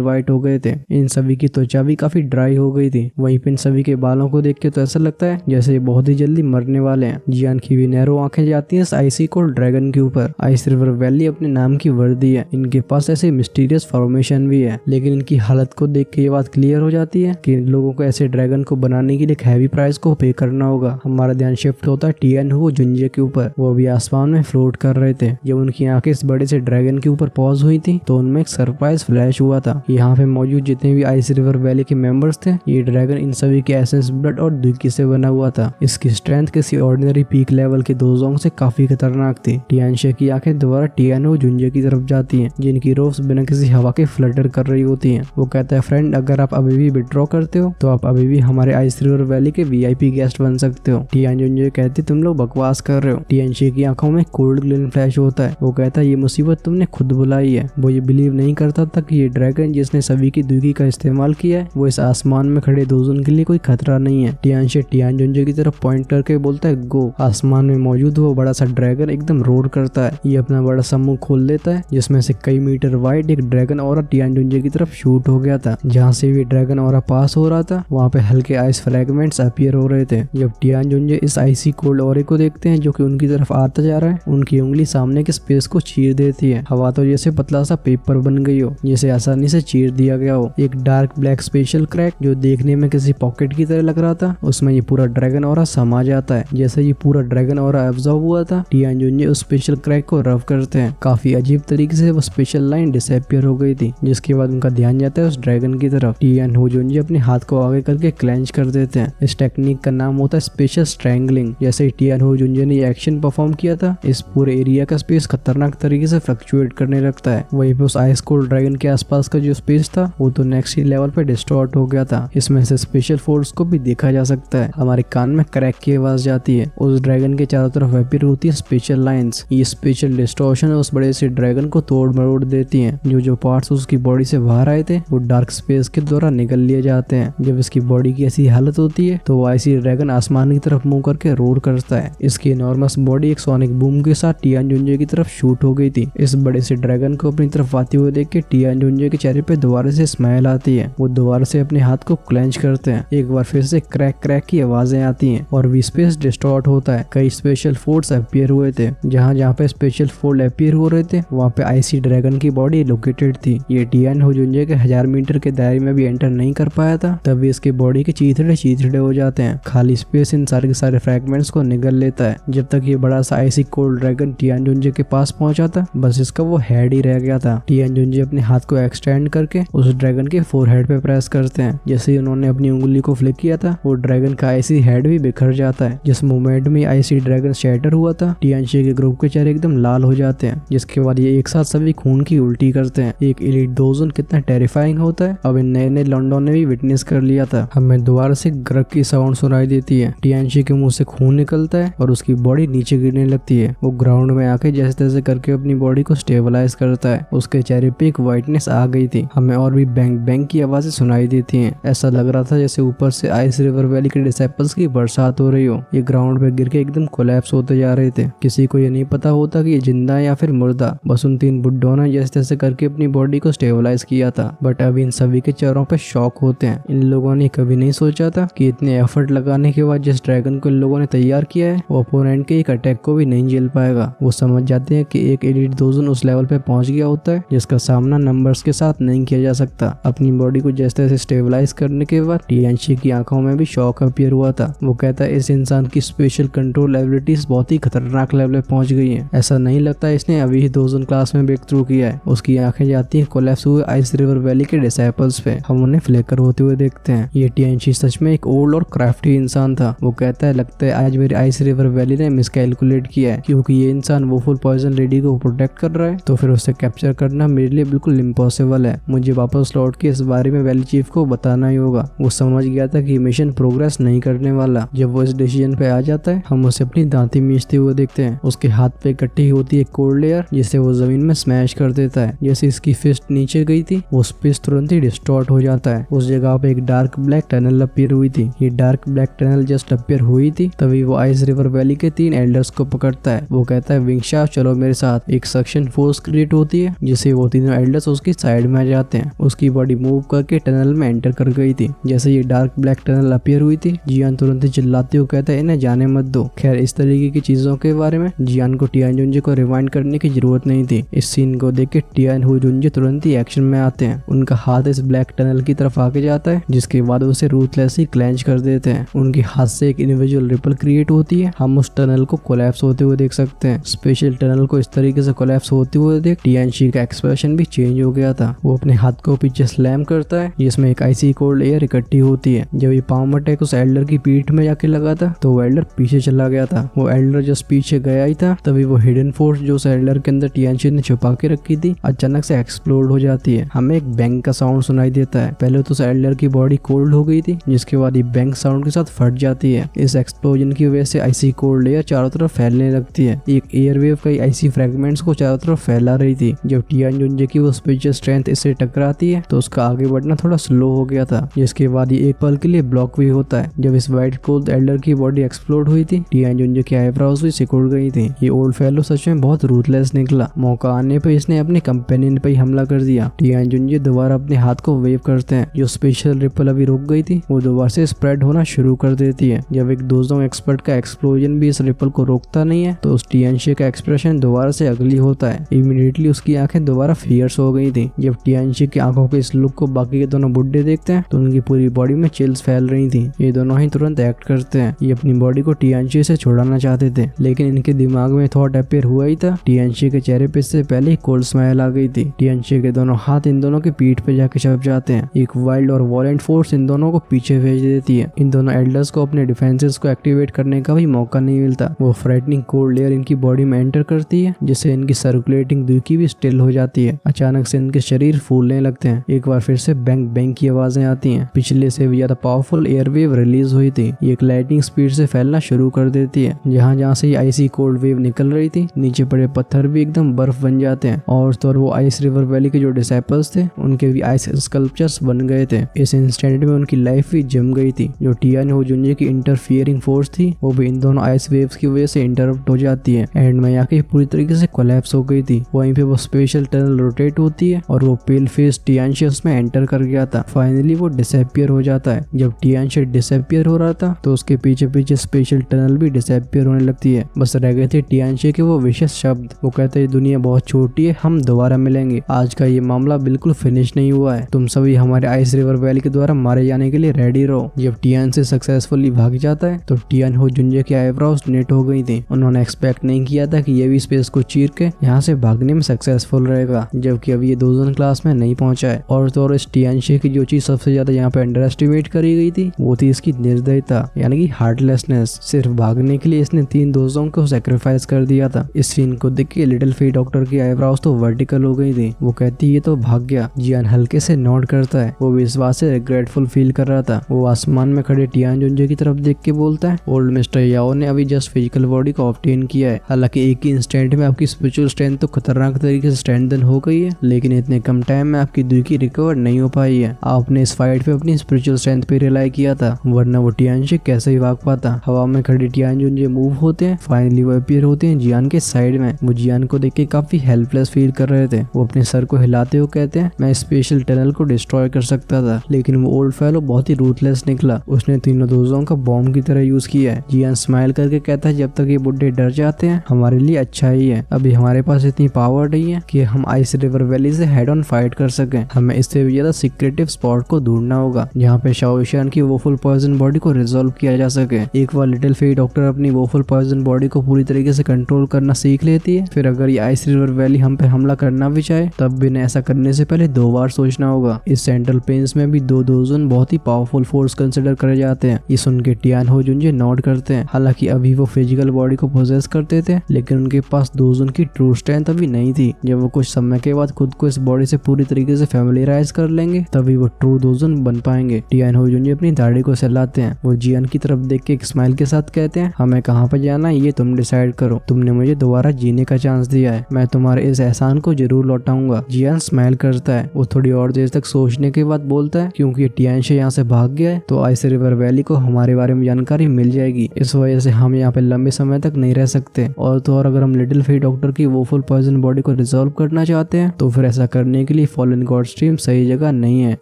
व्हाइट हो गए थे। इन सभी की त्वचा भी काफी ड्राई हो गई थी। वहीं पे इन सभी के बालों को देख के तो ऐसा लगता है जैसे ये बहुत ही जल्दी मरने वाले हैं। जियान की भी नैरो आंखें जाती हैं इस आइसी कोल्ड ड्रैगन के ऊपर। आइस रिवर वैली अपने नाम की वर्दी है, इनके पास ऐसे मिस्टीरियस फॉर्मेशन भी है, लेकिन इनकी हालत को देख के ये बात क्लियर हो जाती है कि इन लोगों को ऐसे ड्रैगन को बनाने के लिए एक हैवी प्राइस को पे करना होगा। हमारा ध्यान शिफ्ट होता है टियानहू जुंजे के ऊपर। वो भी आसमान में फ्लोट कर रहे थे। जब उनकी आंखें इस बड़े से ड्रैगन के ऊपर पॉज हुई थी तो उनमें एक सरप्राइज फ्लैश हुआ था। यहाँ पे मौजूद जितने भी आइस रिवर वैली के मेंबर्स थे, ये ड्रैगन इन सभी के एसेंस ब्लड और दुखी से बना हुआ था। इसकी स्ट्रेंथ किसी ऑर्डिनरी पीक लेवल के दोजोंग से काफी खतरनाक थी। टियानशे की आंखें दोबारा टियानहू जुंजे की तरफ जाती हैं, जिनकी रोब्स बिना किसी हवा के फ्लटर कर रही होती हैं। वो कहता है, फ्रेंड, अगर आप अभी भी विड्रॉ करते हो तो आप अभी भी हमारे आइस रिवर वैली के VIP गेस्ट बन सकते हो। टियान जुंजे कहती, तुम लोग बकवास कर रहे हो। टियानशे की आंखों में कोल्ड ग्लिन फ्लैश होता है। वो कहता है, ये मुसीबत तुमने खुद बुलाई है। वो ये बिलीव नहीं करता था कि ये ड्रैगन जिसने सभी की दुखी का इस्तेमाल किया है, वो इस आसमान में खड़े दोजन के लिए कोई खतरा नहीं है। टियानशे टियान जुंजे की तरफ पॉइंट करके बोलता है, गो। आसमान में मौजूद वो बड़ा सा ड्रैगन एकदम रोर करता है। ये अपना बड़ा सा मुंह खोल देता है, जिसमें से कई मीटर वाइड एक ड्रैगन और टियान जुंजे की तरफ शूट हो गया था। जहाँ से भी ड्रैगन और पास हो रहा था, वहाँ पे हल्के आइस फ्रैगमेंट्स अपीयर हो रहे थे। जब टियान जुंजे इस आइसी कोल्ड ऑरे को देखते हैं जो कि उनकी तरफ आता जा रहा है, उनकी उंगली सामने के स्पेस को चीर देती है। हवा तो जैसे पतला सा पेपर बन गई हो, जिसे आसानी से चीर दिया गया हो। एक डार्क ब्लैक स्पेशल क्रैक जो देखने में किसी पॉकेट की तरह लग रहा था, उसमें ये पूरा ड्रैगन ऑरा समा जाता है। जैसे ये पूरा ड्रैगन ऑरा एब्जॉर्ब हुआ था, टियान जुंजे उस स्पेशल क्रैक को रब करते हैं। काफी अजीब तरीके से वो स्पेशल लाइन डिसअपीयर हो गई थी, जिसके बाद उनका ध्यान जाता है उस ड्रैगन की तरफ। टियानहू जुंजे अपने हाथ को आगे करके क्लेंच कर देते हैं। इस टेक्निक का नाम होता है स्पेशल स्ट्रैंगलिंग। जैसे ही टियानहू जुंजे ने ये एक्शन परफॉर्म किया था, इस पूरे एरिया का स्पेस खतरनाक तरीके से फ्लक्चुएट करने लगता है। वहीं पे उस आइस कोल्ड ड्रैगन के आसपास का जो स्पेस था, वो तो नेक्स्ट लेवल पे डिस्टॉर्ट हो गया था। इसमें से स्पेशल फोर्स को भी देखा जा सकता है। हमारे कान में क्रैक की आवाज जाती है। उस ड्रैगन के चारों तरफ अपीयर होती है स्पेशल लाइंस। ये स्पेशल डिस्टॉर्शन उस बड़े से ड्रैगन को तोड़ मरोड़ देती हैं। जो पार्ट्स उसकी बॉडी से बाहर आए थे, वो डार्क स्पेस के द्वारा निकल लिए जाते हैं। जब इसकी बॉडी की ऐसी हालत होती है तो वो आइसी ड्रैगन आसमान की तरफ मुंह करके रोर करता है। इसकी एनॉर्मस बॉडी एक सोनिक बूम के साथ टियान जुंजे की तरफ शूट हो गई थी। इस बड़े से ड्रैगन को अपनी तरफ आते हुए देख के टियान जुंजे के चेहरे पे दोबारा से स्माइल आती है। वो दोबारा से अपने हाथ को क्लेंच करते हैं। एक बार फिर से क्रैक क्रैक की आवाजें आती हैं और वी स्पेस डिस्टॉर्ट होता है। कई स्पेशल फोर्स अपीयर हुए थे। जहाँ पे स्पेशल फोर्स अपीयर हो रहे थे, वहाँ पे आइसी ड्रैगन की बॉडी लोकेटेड थी। ये टियानहू जुंजे के 1000 मीटर के दायरे में भी एंटर नहीं कर पाया था, तभी इसकी बॉडी के चीथड़े हो जाते हैं। खाली स्पेस इन सारे के सारे फ्रैगमेंट्स को निगल लेता है। जब तक ये बड़ा सा आइसी कोल्ड ड्रैगन टियान जुंजे के पास पहुंचा था, बस इसका वो हेड ही रह गया था। टियान जुंजे अपने हाथ को एक्सटेंड करके उस ड्रैगन के फोरहेड पे प्रेस करते हैं। जैसे ही उन्होंने अपनी उंगली को फ्लिक किया था, वो ड्रैगन का आइसी हेड भी बिखर जाता है। जिस मोमेंट में आइसी ड्रैगन शैटर हुआ था, टियानशे के ग्रुप के चेहरे एकदम लाल हो जाते हैं। जिसके बाद ये एक साथ सभी खून की उल्टी करते हैं। एक एलीट दोजन कितना टेरिफाइंग होता है, अब इन नए लॉन्डो ने भी विटनेस कर लिया था। हमें दोबारा से ग्रग की साउंड सुनाई देती है। टियानशे के मुंह से खून निकलता है और उसकी बॉडी नीचे गिरने लगती है। वो ग्राउंड में आके जैसे तैसे करके अपनी बॉडी को स्टेबलाइज करता है। उसके चेहरे पे एक व्हाइटनेस आ गई थी। हमें और भी बैंग बैंग की आवाजें सुनाई देती हैं। ऐसा लग रहा था जैसे ऊपर से आइस रिवर वैली के डिसेपल्स की बरसात हो रही हो। ये ग्राउंड पे गिर के एकदम कोलैप्स होते जा रहे थे। किसी को ये नहीं पता होता कि ये जिंदा है या फिर मुर्दा। बस उन 3 बुड्ढों ने जैसे तैसे करके अपनी बॉडी को स्टेबलाइज किया था। बट अभी इन सभी के चेहरों पे शॉक होते हैं। इन लोगों ने कभी नहीं सोचा था कि इतने एफर्ट लगाने के बाद जिस ड्रैगन को इन लोगों ने तैयार किया है, वो ओपोनेंट के एक अटैक को भी नहीं झेल पाएगा। वो समझ जाते हैं कि एक एलीट दोजन उस लेवल पे पहुंच गया होता है जिसका सामना नंबर्स के साथ नहीं किया जा सकता। अपनी बॉडी को जैसे तैसे स्टेबलाइज करने के बाद टियानशे की आंखों में भी शॉक अपीयर हुआ था। वो कहता है, इस इंसान की स्पेशल कंट्रोल एबिलिटीज बहुत ही खतरनाक लेवल पे पहुंच गई हैं। ऐसा नहीं लगता इसने अभी ही दोजन क्लास में ब्रेक थ्रू किया है। उसकी आंखें जाती हैं कोलैप्स हुए आइस रिवर वैली के डिसेपल्स पे। हम उन्हें फ्लेकर होते हुए देखते हैं। ये टियानशे सच में एक ओल्ड और क्राफ्टी इंसान था। वो कहता है, लगता है आज मेरी आइस रिवर वैली ने मिसकैलकुलेट किया है, क्योंकि ये इंसान वो फुल पॉइजन लेडी को प्रोटेक्ट कर रहा है, तो फिर उसे कैप्चर करना मेरे लिए बिल्कुल इम्पॉसिबल है। मुझे वापस लौट के इस बारे में वैली चीफ को बताना ही होगा। वो समझ गया था कि मिशन प्रोग्रेस नहीं करने वाला। जब वो इस डिसीजन पे आ जाता है, हम उसे अपनी दांती मींचते हुए देखते हैं। उसके हाथ पे इकट्ठी होती है कोल्ड लेयर, जिसे वो जमीन में स्मैश कर देता है। जैसे इसकी फिस्ट नीचे गई थी, वो स्पेस तुरंत ही डिस्टॉर्ट हो जाता है। उस जगह पे एक डार्क ब्लैक टनल अपीयर हुई थी। ये dark black tunnel just appear हुई थी, तभी वो आइस रिवर वैली के 3 एल्डर्स को पकड़ता है। वो कहता है, विंगशा, चलो मेरे साथ। एक सक्शन फोर्स क्रिएट होती है जिससे वो तीनों एल्डर्स उसकी साइड में आ जाते हैं। उसकी बॉडी मूव करके टनल में एंटर कर गई थी। जैसे ये डार्क ब्लैक टनल अपीयर हुई थी, जियान तुरंत ही चिल्लाते हुए कहता है इन्हें जाने मत दो। खैर इस तरीके की चीजों के बारे में जियान को टियानजुंजे को रिवाइंड करने की जरूरत नहीं थी। इस सीन को देख के टियानजुंजे तुरंत ही एक्शन में आते हैं। उनका हाथ इस ब्लैक टनल की तरफ आगे जाता है, जिसके बाद उसे रूथलेसली क्लेंच कर देते हैं। उनके हाथ से एक इंडिविजुअल रिपल क्रिएट होती है। हम उस टनल को कोलैप्स होते हुए देख सकते हैं। स्पेशल टनल को इस तरीके से कोलैप्स होते हुए देख टियानशी का एक्सप्रेशन भी चेंज हो गया था। वो अपने हाथ को पीछे स्लैम करता है, जिसमें एक आइसी कोल्ड एयर इकट्ठी होती है। जब ये पाम अटैक उस एल्डर की पीठ में जाके लगा था तो वो एल्डर पीछे चला गया था। वो एल्डर जस्ट पीछे गया ही था, तभी वो हिडन फोर्स जो उस एल्डर के अंदर टियानशी ने छुपा के रखी थी अचानक से एक्सप्लोड हो जाती है। हमें एक बैंग का साउंड सुनाई देता है। पहले तो उस एल्डर की बॉडी कोल्ड हो गई थी, जिसके बाद ये बैंग साउंड के साथ फट जाती है। इस एक्सप्लोजन की वजह से आइसी कोल्ड एयर चारों तरफ फैलने लगती है। एक एयरवेव कई आइसी फ्रेगमेंट्स को चारों तरफ फैला रही थी। जब टियानजुंजे की वो स्पेशल स्ट्रेंथ इससे टकराती है तो उसका आगे बढ़ना थोड़ा स्लो हो गया था, जिसके बाद ये एक पल के लिए ब्लॉक भी होता है। जब इस व्हाइट कोल्ड एल्डर की बॉडी एक्सप्लोड हुई थी, टियानजुंजे की आईब्रोज भी सिकुड़ गई थी। ये ओल्ड फेलो सच में बहुत रूथलेस निकला। मौका आने पे इसने अपने कंपेनियन पे ही हमला कर दिया। टियानजुंजे दोबारा अपने हाथ को वेव करते हैं। जो स्पेशल रिपल अभी रुक गई थी वो दोबारा से स्प्रेड होना शुरू कर देती है। जब एक दोजोंग एक्सपर्ट का एक्सप्लोजन भी इस रिपल को रोकता नहीं है तो उस टियानशी का एक्सप्रेशन दोबारा से अगली होता है। इमीडिएटली उसकी आंखें दोबारा फियर्स हो गई थी। जब टियानशी की आंखों के इस लुक को बाकी के दोनों बुड्ढे देखते हैं तो उनकी पूरी बॉडी में चिल्स फैल रही थी। ये दोनों ही तुरंत एक्ट करते हैं। ये अपनी बॉडी को टियानशी से छुड़ाना चाहते थे, लेकिन इनके दिमाग में थॉट अपीयर हुआ ही था। टियानशी के चेहरे पे से पहले ही कोल्ड स्माइल आ गई थी। टियानशी के दोनों हाथ इन दोनों की पीठ पे जाके छप जाते हैं। एक वाइल्ड और वॉलेंट फोर्स इन दोनों को पीछे भेज देती है। इन दोनों एल्डर्स को अपने डिफेंसेस को एक्टिवेट करने का भी मौका नहीं मिलता। वो फ्राइटनिंग कोल्ड एयर इनकी बॉडी में एंटर करती है, जिससे इनकी सर्कुलेटिंग दुखी भी स्टिल हो जाती है। अचानक से इनके शरीर फूलने लगते हैं। एक बार फिर से बैंग बैंग की आवाजें आती हैं। पिछले से भी ज्यादा पावरफुल एयरवेव रिलीज हुई थी। ये एक लाइटनिंग स्पीड से फैलना शुरू कर देती है। जहाँ जहाँ से ये आइसी कोल्ड वेव निकल रही थी, नीचे पड़े पत्थर भी एकदम बर्फ बन जाते हैं। और तो वो आइस रिवर वैली के जो डिसाइपल्स थे उनके भी आइस स्कल्पचर्स बन गए थे। इस इंस्टेंट में उनकी लाइफ भी जम गई थी। जो टियानजुंजे की इंटरफियरिंग फोर्स थी वो भी इन दोनों आइस वेव्स की वजह से इंटरप्ट हो जाती है। एंड में आके पूरी तरीके से कोलैप्स हो गई थी। वहीं पे वो स्पेशल टनल रोटेट होती है और वो पेल फेस टियानशी उसमें एंटर कर गया था। फाइनली वो डिसअपियर हो जाता है। जब टियानशी डिसअपियर हो रहा था तो उसके पीछे पीछे स्पेशल टनल भी डिसअपियर होने लगती है। बस रह गए थे टियानशी के वो विशेष शब्द। वो कहते हैं दुनिया बहुत छोटी है, हम दोबारा मिलेंगे। आज का ये मामला बिल्कुल फिनिश नहीं हुआ है। तुम सभी हमारे आइस रिवर वैली के द्वारा मारे जाने के लिए रेडी रहो। जब टियान से सक्सेसफुली भाग जाता है तो टियानजुंजे की आईब्रोज नेट हो गई थी। उन्होंने एक्सपेक्ट नहीं किया था कि ये भी स्पेस को चीर के यहाँ से भागने में सक्सेसफुल रहेगा, जबकि अभी ये दोजन क्लास में नहीं पहुंचा है। और तो और इस टियानशी की जो चीज सबसे ज्यादा यहाँ पे अंडर एस्टिमेट करी गई थी वो थी इसकी निर्दयता, यानी कि हार्टलेसनेस। सिर्फ भागने के लिए इसने 3 दोस्तों को सेक्रीफाइस कर दिया था। इस सीन को देख के लिटिल फी डॉक्टर की आईब्रोज तो वर्टिकल हो गई थी। वो कहती ये तो भाग गया। जियान हल्के से नोट करता है। वो भी इस बात से रिग्रेटफुल फील कर रहा था। वो आसमान में खड़े टियानजुंजे की तरफ देख के बोलता है ओल्ड मिस्टर याओ ने अभी जस्ट फिजिकल बॉडी को ऑब्टेन किया है। हालांकि एक ही इंस्टेंट में आपकी स्पिरिचुअल स्ट्रेंथ तो खतरनाक तरीके से स्ट्रेंथन हो गई है, लेकिन इतने कम टाइम में आपकी दुखी रिकवर नहीं हो पाई है। आपने इस फाइट पे अपनी स्पिरिचुअल स्ट्रेंथ पे रिलाई किया था, वरना वो टियानशी कैसे ही भाग पाता। हवा में खड़े टियानजुंजे मूव होते हैं। फाइनली वो अपीयर होते हैं जियान के साइड में। वो जियान को देख के काफी हेल्पलेस फील कर रहे थे। वो अपने सर को हिलाते हुए कहते हैं मैं स्पेशल टनल को डिस्ट्रॉय कर सकता था, लेकिन वो ओल्ड फेलो बहुत ही रूथलेस निकला। उसने तीनों दोस्तों का बॉम्ब की तरह यूज किया है। जियान स्माइल करके कहता है जब तक ये बुड्ढे डर जाते हैं हमारे लिए अच्छा ही है। अभी हमारे पास इतनी पावर नहीं है कि हम आइस रिवर वैली से हेड ऑन फाइट कर सकें। हमें इससे भी ज्यादा सीक्रेटिव स्पॉट को ढूंढना होगा जहाँ पे शाओशियान की वोफुल पॉइजन बॉडी को रिजोल्व किया जा सके। एक बार लिटिल फी डॉक्टर अपनी वोफुल पॉइजन बॉडी को पूरी तरीके से कंट्रोल करना सीख लेती है, फिर अगर ये आइस रिवर वैली हम पे हमला करना भी चाहे तब भी इन्हें ऐसा करने से पहले 2 बार सोचना होगा। इस सेंट्रल प्लेन्स में भी 2 दोजन बहुत ही पावरफुल फोर्स कंसिडर करे जाते हैं। ये सुन के टियानजुंजे नोट करते हैं। हालांकि अभी वो फिजिकल बॉडी को पोजेस करते थे, लेकिन उनके पास दोजन की ट्रू स्ट्रेंथ अभी नहीं थी। जब वो कुछ समय के बाद खुद को इस बॉडी से पूरी तरीके से फैमिलियराइज कर लेंगे तभी वो ट्रू दोजन बन पाएंगे। टियानजुंजे अपनी दाढ़ी को सहलाते हैं। वो जियान की तरफ देख के एक स्माइल के साथ कहते हैं हमें कहाँ पर जाना है ये तुम डिसाइड करो। तुमने मुझे दोबारा जीने का चांस दिया है, मैं तुम्हारे इस एहसान को जरूर लौटाऊंगा। जियान स्माइल करता है। वो थोड़ी और देर तक सोचने के बाद बोलता है क्योंकि टियानशी यहाँ से भाग गया है तो आइस रिवर वैली को हमारे बारे में जानकारी मिल जाएगी। इस वजह से हम यहाँ पे लंबे समय तक नहीं रह सकते। और तो और अगर अगर हम लिटिल फेट डॉक्टर की वोफुल पॉइजन बॉडी को रिजॉल्व करना चाहते हैं तो फिर ऐसा करने के लिए फॉलन गॉड स्ट्रीम सही जगह नहीं है।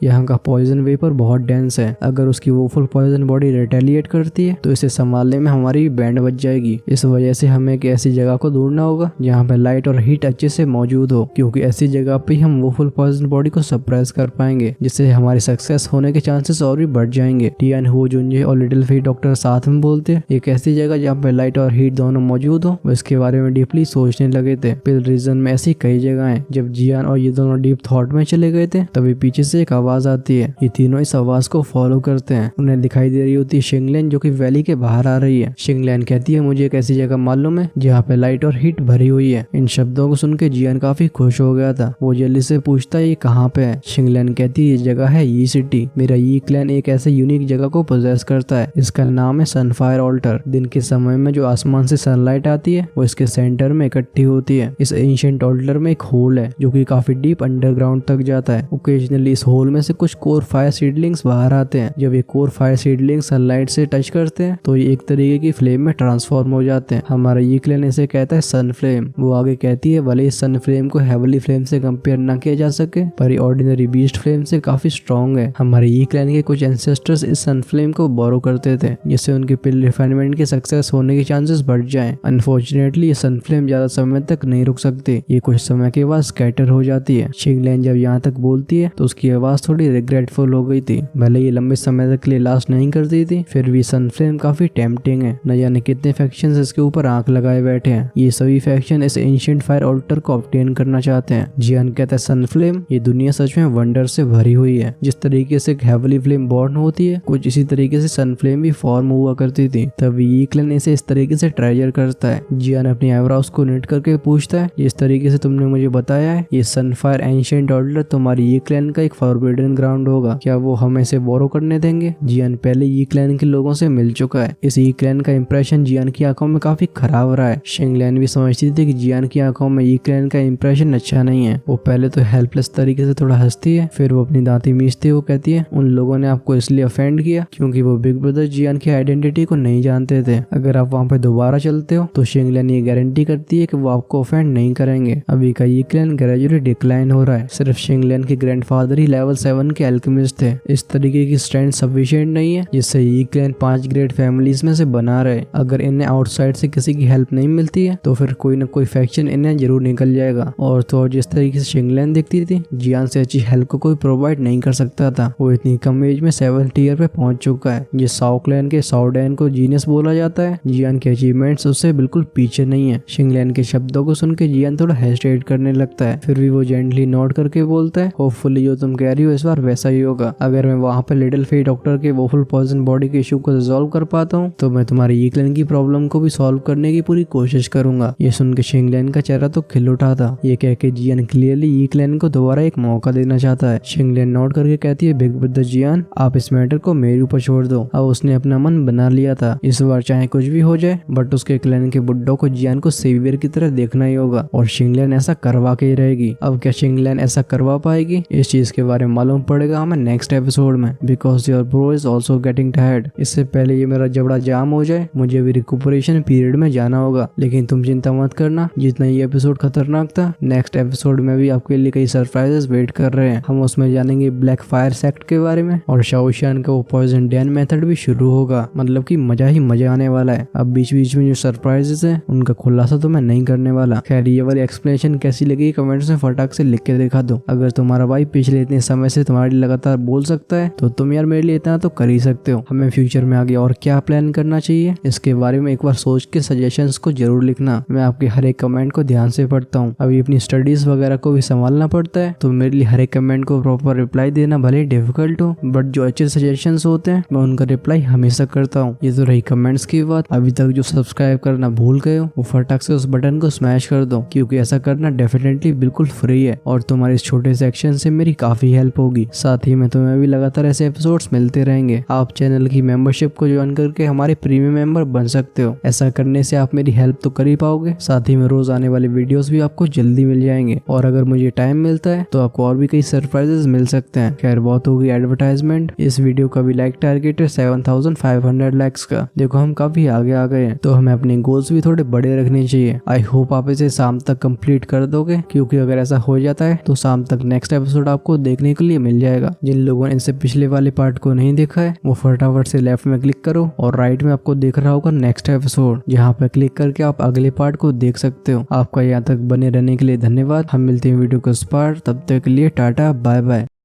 यहाँ का पॉइजन वेपर बहुत डेंस है। अगर उसकी वोफुल पॉइजन बॉडी रिटेलिएट करती है तो इसे संभालने में हमारी बैंड बच जाएगी। इस वजह से हमें एक ऐसी जगह को ढूंढना होगा जहाँ पे लाइट और हीट अच्छे से मौजूद हो, क्योंकि ऐसी जगह पे हम वोफुल पॉइजन बॉडी को सप्रेस कर पाएंगे, जिससे हमारे सक्सेस होने के चांसेस और भी बढ़ जाएंगे। टियान, हो जुंजे और लिटिल फेट डॉक्टर साथ में बोलते हैं एक ऐसी जगह जहाँ पे लाइट और हीट दोनों मौजूद हो। वो इसके बारे में डीपली सोचने लगे थे। पिल रीजन में ऐसी कई जगह हैं। जब जियान और ये दोनों डीप थॉट में चले गए थे तभी पीछे से एक आवाज आती है। ये तीनों इस आवाज को फॉलो करते हैं। उन्हें दिखाई दे रही होती है शिंगलैन जो कि वैली के बाहर आ रही है। शिंगलैन कहती है मुझे एक ऐसी जगह मालूम है जहाँ पे लाइट और हीट भरी हुई है। इन शब्दों को सुन के जियान काफी खुश हो गया था। वो जल्दी से पूछता है ये कहाँ पे है। शिंगलैन कहती है ये जगह है यी सिटी। मेरा यी क्लैन एक ऐसे यूनिक जगह को पोजेस करता है। इसका नाम है सनफायर ऑल्टर। दिन के समय में जो आसमान से सनलाइट आती है वो इसके सेंटर में इकट्ठी होती है। इस एंशिएंट ऑल्टर में एक होल है जो कि काफी डीप अंडरग्राउंड तक जाता है। ओकेजनली इस होल में से कुछ कोर फायर सीडलिंग्स बाहर आते हैं। जब ये कोर फायर सीडलिंग्स सनलाइट से टच करते हैं तो ये एक तरीके की फ्लेम में ट्रांसफॉर्म हो जाते हैं। हमारा यी क्लैन इसे कहता है सन फ्लेम। वो आगे कहती है भले इस सन फ्लेम को हेवनली फ्लेम से कंपेयर न किया जा सके पर ये ऑर्डिनरी बीस्ट फ्लेम से काफी स्ट्रॉन्ग है। हमारे यी क्लैन के कुछ एंसेस्टर्स इस सन फ्लेम को बोरो करते थे जिससे उनके पिल रिफाइनमेंट के सक्सेस होने के चांसेस बढ़ जाएं। अनफॉर्चुनेटली ये सन फ्लेम ज्यादा समय तक नहीं रुक सकती। ये कुछ समय के बाद स्कैटर हो जाती है। शिंगलैन जब यहाँ तक बोलती है तो उसकी आवाज थोड़ी रिग्रेटफुल हो गई थी। भले ये लंबे समय तक के लिए लास्ट नहीं करती थी फिर भी सन फ्लेम काफी टेम्पटिंग है। न जाने कितने फैक्शंस इसके ऊपर आंख लगाए बैठे हैं। ये सभी फैक्शन इस एंशिएंट फायर ऑल्टर को ऑब्टेन करना चाहते हैं। जियान कहता है सन फ्लेम ये दुनिया सच में वंडर से भरी हुई है। जिस तरीके से एक हेवनली फ्लेम बॉर्न होती है कुछ इसी तरीके से सन फ्लेम भी फॉर्म हुआ करती थी। तब यी क्लैन इसे इस तरीके से ट्रेजर करता है। जियान अपनी आईब्रोज को निट करके पूछता है जिस तरीके से तुमने मुझे बताया है ये सनफायर एंशिएंट ऑल्टर तुम्हारी यी क्लैन का एक फॉरबिडन ग्राउंड होगा। क्या वो हमें से बोरो करने देंगे? जियान पहले यी क्लैन के लोगों से मिल चुका है। इस यी क्लैन का इंप्रेशन जियान की आंखों में काफी खराब रहा है। शिंगलैन भी समझती थी कि जियान की आंखों में यी क्लैन का इंप्रेशन अच्छा नहीं है। वो पहले तो हेल्पलेस तरीके से थोड़ा हंसती है फिर वो अपनी दांती मीचती हुए कहती है उन लोगों ने आपको इसलिए ऑफेंड किया क्योंकि वो बिग ब्रदर जियान की आइडेंटिटी को नहीं जानते थे। अगर आप वहाँ पे दोबारा चलते हो तो शिंगलैन ये गारंटी करती है कि वो आपको ऑफेंड नहीं करेंगे। अभी का यी क्लैन ग्रेजुअली डिक्लाइन हो रहा है। सिर्फ शिंगलैन के ग्रैंडफादर ही लेवल 7 के एल्केमिस्ट थे। इस तरीके की स्ट्रेंथ सफिशिएंट नहीं है जिससे यी क्लैन 5 ग्रेट फैमिलीज में से बना रहे। अगर इन्हें आउटसाइड से किसी की हेल्प नहीं मिलती है तो फिर कोई न कोई फैक्शन इन्हें जरूर निकल जाएगा। और तो और जिस तरीके से शिंगलैन दिखती थी जियान से अच्छी हेल्प को कोई प्रोवाइड नहीं कर सकता था। वो इतनी कम एज में 7th ईयर पे पहुंच चुका है। ये साओ क्लैन के साओडैन को जीनियस बोला जाता है। जियान के अचीवमेंट्स उससे बिल्कुल पीछे नहीं है। शिंगलैन के शब्दों को सुन के जियान थोड़ा हेजिटेट करने लगता है फिर भी वो जेंटली नोट करके बोलता है होपफुली जो तुम कह रही हो इस बार वैसा ही होगा। अगर मैं वहाँ पे लिटिल फेट डॉक्टर के वोफुल पॉइजन बॉडी के इशू को रिजॉल्व कर पाता हूँ तो मैं तुम्हारी यी क्लैन की प्रॉब्लम को भी सॉल्व करने की पूरी कोशिश करूंगा। ये सुन के शिंगलैन का चेहरा तो खिल उठा था। ये कह के जियान क्लियरली यी क्लैन को दोबारा एक मौका देना चाहता है। शिंगलैन नोट करके कहती है बिग ब्रदर जियान आप इस मैटर को मेरे ऊपर छोड़ दो। अब उसने अपना मन बना लिया था। इस बार चाहे कुछ भी हो जाए बट उसके क्लैन के बुड्ढों को जियान को सेवियर की तरह देखना ही होगा और शिंगलैन ऐसा करवा के ही रहेगी। अब क्या शिंगलैन ऐसा करवा पाएगी? इस चीज के बारे में मालूम पड़ेगा हमें नेक्स्ट एपिसोड में because your bro is also getting tired. इससे पहले ये मेरा जबड़ा जाम हो जाए मुझे भी रिकूपरेशन पीरियड में जाना होगा। लेकिन तुम चिंता मत करना जितना ये एपिसोड खतरनाक था नेक्स्ट एपिसोड में भी आपके लिए कई सरप्राइजेस वेट कर रहे हैं। हम उसमें जानेंगे ब्लैक फायर सेक्ट के बारे में और शाओशियान का वो पॉइजन डैन मेथड भी शुरू होगा। मतलब कि मजा ही मजा आने वाला है। अब बीच बीच में जो सरप्राइजेस है उनका खुलासा तो मैं नहीं करने वाला। खैर ये वाली एक्सप्लेनेशन कैसी लगी कमेंट्स में फटाक से लिख के दिखा दो। अगर तुम्हारा भाई पिछले इतने समय से तुम्हारे लिए लगातार बोल सकता है तो तुम यार मेरे लिए इतना तो कर ही सकते हो। हमें फ्यूचर में आगे और क्या प्लान करना चाहिए इसके बारे में एक बार सोच के सजेशंस को जरूर लिखना। मैं आपके हर एक कमेंट को ध्यान से पढ़ता हूँ। अभी अपनी स्टडीज वगैरह को भी संभालना पड़ता है तो मेरे लिए हर एक कमेंट को प्रॉपर रिप्लाई देना भले डिफिकल्ट हो बट जो अच्छे सजेशंस होते हैं मैं उनका रिप्लाई हमेशा करता हूँ। ये तो रही कमेंट्स की बात। अभी तक जो सब्सक्राइब करना भूल गए हो वो फटाक से उस बटन को स्मैश कर दो क्योंकि ऐसा करना डेफिनेटली बिल्कुल फ्री है और तुम्हारे इस छोटे से एक्शन से मेरी काफी हेल्प होगी। साथ ही में तुम्हें भी लगातार ऐसे एपिसोड्स मिलते रहेंगे। आप चैनल की मेंबरशिप को ज्वाइन करके हमारे प्रीमियम मेंबर बन सकते हो। ऐसा करने से आप मेरी हेल्प तो कर ही पाओगे साथ ही में रोज आने वाले वीडियोस भी आपको जल्दी मिल जाएंगे और अगर मुझे टाइम मिलता है तो आपको और भी कई सरप्राइजेस मिल सकते हैं। खैर बहुत होगी एडवर्टाइजमेंट। इस वीडियो का भी लाइक टारगेट है 7500 लाइक्स का। देखो हम काफी आगे आ गए हैं तो हमें अपने गोल्स भी थोड़े बड़े रखनी चाहिए। आई होप आप इसे शाम तक कंप्लीट कर दोगे, क्योंकि अगर ऐसा हो जाता है तो शाम तक नेक्स्ट एपिसोड आपको देखने के लिए मिल जाएगा। जिन लोगों ने इनसे पिछले वाले पार्ट को नहीं देखा है वो फटाफट से लेफ्ट में क्लिक करो और राइट में आपको दिख रहा होगा नेक्स्ट एपिसोड, जहाँ पे क्लिक करके आप अगले पार्ट को देख सकते हो। आपका यहाँ तक बने रहने के लिए धन्यवाद। हम मिलते हैं वीडियो के उस पार, तब तक के लिए टाटा बाय बाय।